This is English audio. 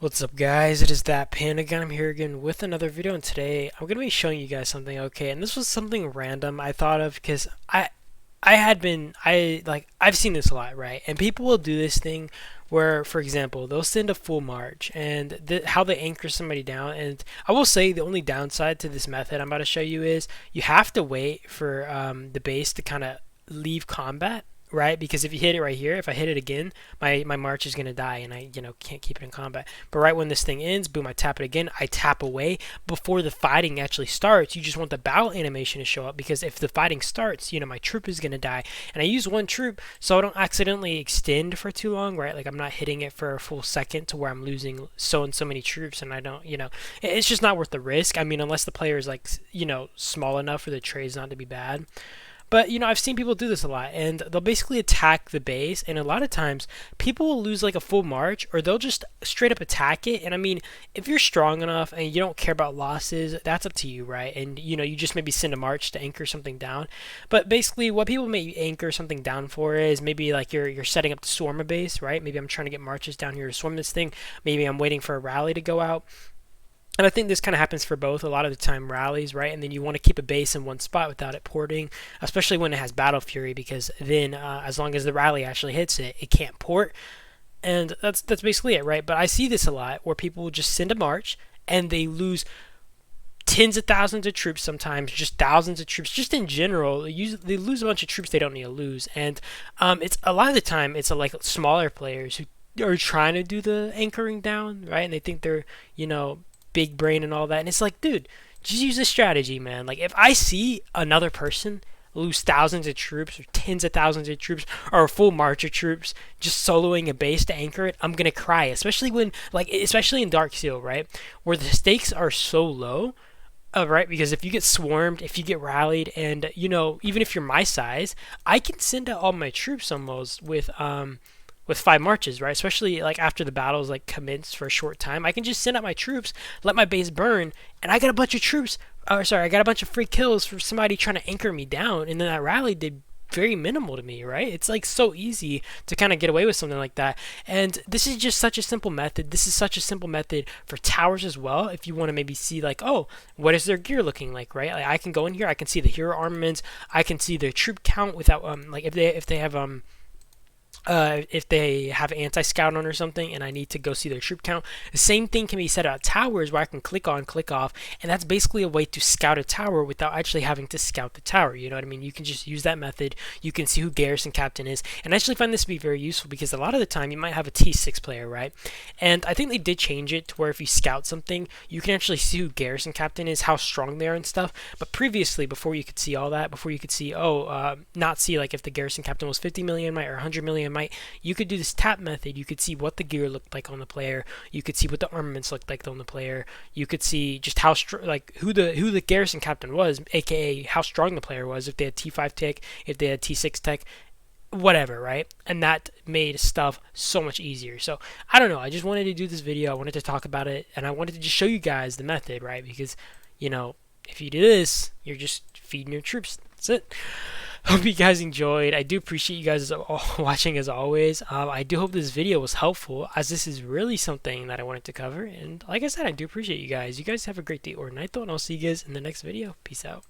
What's up guys, it is that Panda Gun. I'm here again with another video, and today I'm going to be showing you guys something, okay, and this was something random I thought of because I've seen this a lot, right? And people will do this thing where, for example, they'll send a full march and how they anchor somebody down. And I will say the only downside to this method I'm about to show you is you have to wait for the base to kind of leave combat, right? Because if you hit it right here, if I hit it again, my march is gonna die, and I can't keep it in combat. But right when this thing ends, boom, I tap it again. I tap away before the fighting actually starts. You just want the battle animation to show up, because if the fighting starts, my troop is gonna die. And I use one troop so I don't accidentally extend for too long, right? Like I'm not hitting it for a full second to where I'm losing so and so many troops, and I don't, it's just not worth the risk. I mean, unless the player is like, small enough for the trades not to be bad. But I've seen people do this a lot, and they'll basically attack the base, and a lot of times people will lose like a full march, or they'll just straight up attack it. And I mean, if you're strong enough and you don't care about losses, that's up to you, right? And you just maybe send a march to anchor something down. But basically, what people may anchor something down for is maybe like you're setting up to swarm a base, right? Maybe I'm trying to get marches down here to swarm this thing. Maybe I'm waiting for a rally to go out. And I think this kind of happens for both a lot of the time, rallies, right? And then you want to keep a base in one spot without it porting, especially when it has Battle Fury, because then as long as the rally actually hits it, it can't port. And that's basically it, right? But I see this a lot where people will just send a march and they lose tens of thousands of troops, sometimes just thousands of troops, just in general. They lose a bunch of troops they don't need to lose. And it's a lot of the time, it's like smaller players who are trying to do the anchoring down, right? And they think they're, big brain and all that. And it's like, dude, just use this strategy, man. Like, if I see another person lose thousands of troops or tens of thousands of troops or a full march of troops just soloing a base to anchor it, I'm gonna cry. Especially when, like, especially in Dark Seal, right, where the stakes are so low. Right, because if you get swarmed, if you get rallied, and even if you're my size, I can send out all my troops almost with 5 marches, right? Especially like after the battles like commence for a short time, I can just send out my troops, let my base burn, and I got a bunch of troops. Sorry, I got a bunch of free kills for somebody trying to anchor me down, and then that rally did very minimal to me, right? It's like so easy to kind of get away with something like that. And this is just such a simple method. This is such a simple method for towers as well. If you want to maybe see like, oh, what is their gear looking like, right? Like I can go in here, I can see the hero armaments, I can see their troop count without like if they have anti-scout on or something and I need to go see their troop count. The same thing can be said about towers, where I can click on, click off, and that's basically a way to scout a tower without actually having to scout the tower. You know what I mean? You can just use that method. You can see who garrison captain is, and I actually find this to be very useful because a lot of the time you might have a T6 player, right? And I think they did change it to where if you scout something, you can actually see who garrison captain is, how strong they are and stuff. But previously, before you could see all that, before you could see, not see like if the garrison captain was 50 million might or 100 million might, you could do this tap method. You could see what the gear looked like on the player. You could see what the armaments looked like on the player. You could see just how like who the garrison captain was, aka how strong the player was, if they had T5 tech, if they had T6 tech, whatever, right? And that made stuff so much easier. So I don't know, I just wanted to do this video. I wanted to talk about it, and I wanted to just show you guys the method, right? Because if you do this, you're just feeding your troops. That's it. Hope you guys enjoyed. I do appreciate you guys watching as always. I do hope this video was helpful, as this is really something that I wanted to cover. And like I said, I do appreciate you guys. You guys have a great day or night though, and I'll see you guys in the next video. Peace out.